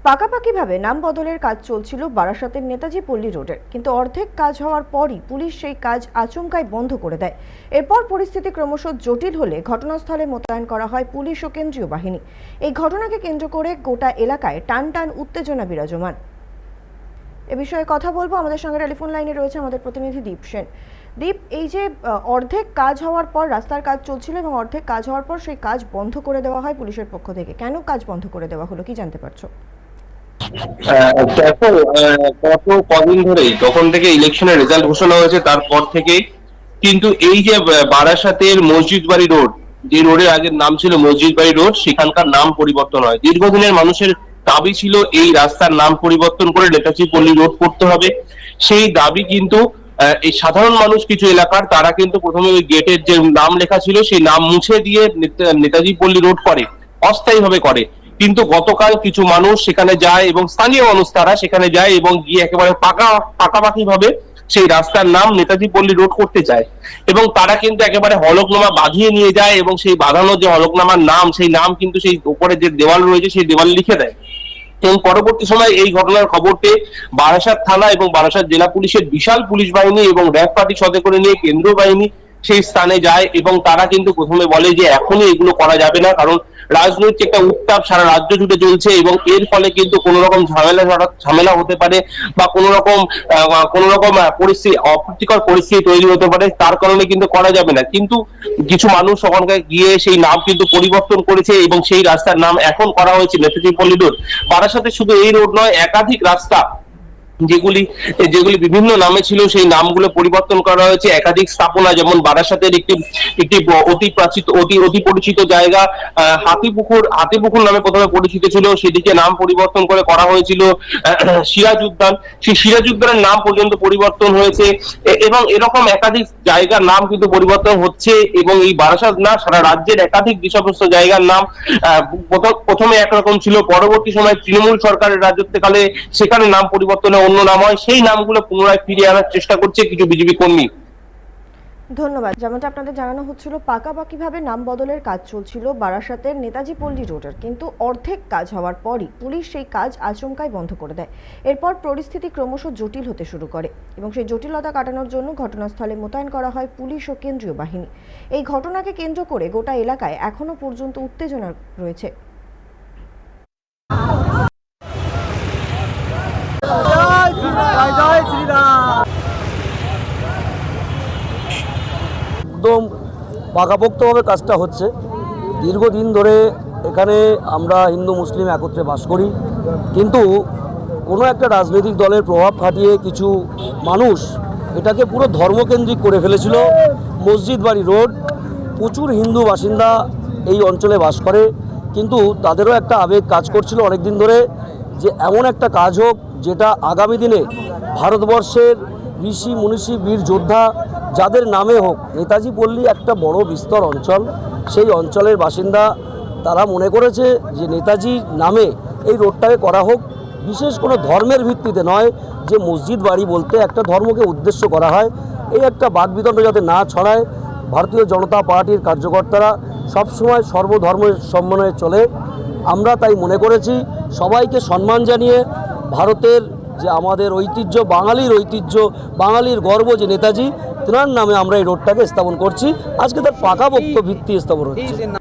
পাকাপাকিভাবে নাম বদলের কাজ চলছিল বারাসাতের নেতাজি পল্লী রোডের, কিন্তু অর্ধেক কাজ হওয়ার পরই পুলিশ সেই কাজ আচমকাই বন্ধ করে দেয়। এরপর পরিস্থিতি ক্রমশ জটিল হলে ঘটনাস্থলে মোতায়েন করা হয় পুলিশ ও কেন্দ্রীয় বাহিনী। এই ঘটনাকে কেন্দ্র করে গোটা এলাকায় টান টান উত্তেজনা বিরাজমান। এ বিষয়ে কথা বলবো, আমাদের সঙ্গে টেলিফোন লাইনে রয়েছে আমাদের প্রতিনিধি দীপ সেন। দীপ, এই যে অর্ধেক কাজ হওয়ার পর রাস্তার কাজ চলছিল এবং অর্ধেক কাজ হওয়ার পর সেই কাজ বন্ধ করে দেওয়া হয় পুলিশের পক্ষ থেকে, কেন কাজ বন্ধ করে দেওয়া হলো, কি জানতে পারছো? দেখো, গত কদিন ধরেই যখন থেকে ইলেকশনের রেজাল্ট ঘোষণা হয়েছে তারপর থেকে কিন্তু এই যে বারাসাতের মসজিদ বাড়ি রোড, যে রোডের আগের নাম ছিল মসজিদ বাড়ি রোড, সেখানকার নাম পরিবর্তন হয়। দীর্ঘদিনের মানুষের দাবি ছিল এই রাস্তার নাম পরিবর্তন করে নেতাজি পল্লী রোড করতে হবে। সেই দাবি কিন্তু এই সাধারণ মানুষ কিছু এলাকার, তারা কিন্তু প্রথমে ওই গেটের যে নাম লেখা ছিল সেই নাম মুছে দিয়ে নেতাজি পল্লী রোড করে, অস্থায়ীভাবে করে। কিন্তু গতকাল কিছু মানুষ সেখানে যায় এবং স্থানীয় মানুষ তারা সেখানে যায় এবং গিয়ে একেবারে পাকাপাকি ভাবে সেই রাস্তার নাম নেতাজি পল্লী রোড করতে চায় এবং তারা কিন্তু একেবারে হলফনামা বাঁধিয়ে নিয়ে যায় এবং সেই বাঁধানো যে হলফনামার নাম, সেই নাম কিন্তু সেই উপরে যে দেওয়াল রয়েছে সেই দেওয়াল লিখে দেয়। এবং পরবর্তী সময় এই ঘটনার খবর পেয়ে বারাসাত থানা এবং বারাসাত জেলা পুলিশের বিশাল পুলিশ বাহিনী এবং র্যাব পার্টি সাথে করে নিয়ে কেন্দ্রীয় বাহিনী সেই স্থানে যায় এবং তারা কিন্তু প্রথমে বলে যে এখনই এগুলো করা যাবে না, কারণ রাজনৈতিক একটা উত্তাপ সারা রাজ্য জুড়ে চলছে এবং এর ফলে কিন্তু কোন রকম ঝামেলা হতে পারে বা কোন রকম পরিস্থিতি, অপ্রীতিকর পরিস্থিতি তৈরি হতে পারে, তার কারণে কিন্তু করা যাবে না। কিন্তু কিছু মানুষ ওখানকার গিয়ে সেই নাম কিন্তু পরিবর্তন করেছে এবং সেই রাস্তার নাম এখন করা হয়েছে নেতাজি পল্লী রোড। বারাসাতে শুধু এই রোড নয়, একাধিক রাস্তা যেগুলি যেগুলি বিভিন্ন নামে ছিল সেই নামগুলো পরিবর্তন করা হয়েছে। একাধিক স্থাপনা, যেমন বারাসাতের একটি একটি অতি প্রাচীন অতি পরিচিত জায়গা হাতিপুকুর নামে প্রথমে পরিচিত ছিল, সেটিকে নাম পরিবর্তন করে করা হয়েছিল সিরাজ উদ্যান। সেই সিরাজ উদ্যানের নাম পর্যন্ত পরিবর্তন হয়েছে এবং এরকম একাধিক জায়গার নাম কিন্তু পরিবর্তন হচ্ছে এবং এই বারাসাত না, সারা রাজ্যের একাধিক যে সমস্ত জায়গার নাম প্রথমে একরকম ছিল, পরবর্তী সময় তৃণমূল সরকারের রাজত্বকালে সেখানে নাম পরিবর্তনে অন্য নাম হয়। সেই নামগুলো পুনরায় ফিরিয়ে আনার চেষ্টা করছে কিছু বিজেপি কর্মী। ধন্যবাদ। যেমনটা আপনাদের জানানো হচ্ছিল, পাকাপাকিভাবে নাম বদলের কাজ চলছিল বারাসাতের নেতাজি পল্লী রোডের, কিন্তু অর্ধেক কাজ হওয়ার পরই পুলিশ সেই কাজ আচমকাই বন্ধ করে দেয়। এরপর পরিস্থিতি ক্রমশ জটিল হতে শুরু করে এবং সেই জটিলতা কাটানোর জন্য ঘটনাস্থলে মোতায়েন করা হয় পুলিশ ও কেন্দ্রীয় বাহিনী। এই ঘটনাকে কেন্দ্র করে গোটা এলাকায় এখনো পর্যন্ত উত্তেজনা রয়েছে। একদম পাকাপোক্তভাবে কাজটা হচ্ছে। দীর্ঘদিন ধরে এখানে আমরা হিন্দু মুসলিম একত্রে বাস করি, কিন্তু কোনো একটা রাজনৈতিক দলের প্রভাব খাটিয়ে কিছু মানুষ এটাকে পুরো ধর্মকেন্দ্রিক করে ফেলেছিল। মসজিদ বাড়ি রোড, প্রচুর হিন্দু বাসিন্দা এই অঞ্চলে বাস করে, কিন্তু তাদেরও একটা আবেগ কাজ করছিল অনেক দিন ধরে যে এমন একটা কাজ হোক যেটা আগামী দিনে ভারতবর্ষের ঋষি মনীষী বীর যোদ্ধা যাদের নামে হোক। নেতাজি পল্লী একটা বড় বিস্তর অঞ্চল, সেই অঞ্চলের বাসিন্দা তারা মনে করেছে যে নেতাজির নামে এই রোডটাকে করা হোক, বিশেষ কোনো ধর্মের ভিত্তিতে নয় যে মসজিদ বাড়ি বলতে একটা ধর্মকে উদ্দেশ্য করা হয়। এই একটা বাকবিতণ্ড যাতে না ছড়ায়, ভারতীয় জনতা পার্টির কার্যকর্তারা সবসময় সর্বধর্মের সম্মানে চলে। আমরা তাই মনে করেছি সবাইকে সম্মান জানিয়ে ভারতের যে আমাদের ঐতিহ্য, বাঙালির ঐতিহ্য, বাঙালির গর্ব যে নেতাজি, তেনার নামে আমরা এই রোডটাকে স্থাপন করছি। আজকে তার পাকাপোক্ত ভিত্তি স্থাপন হচ্ছে।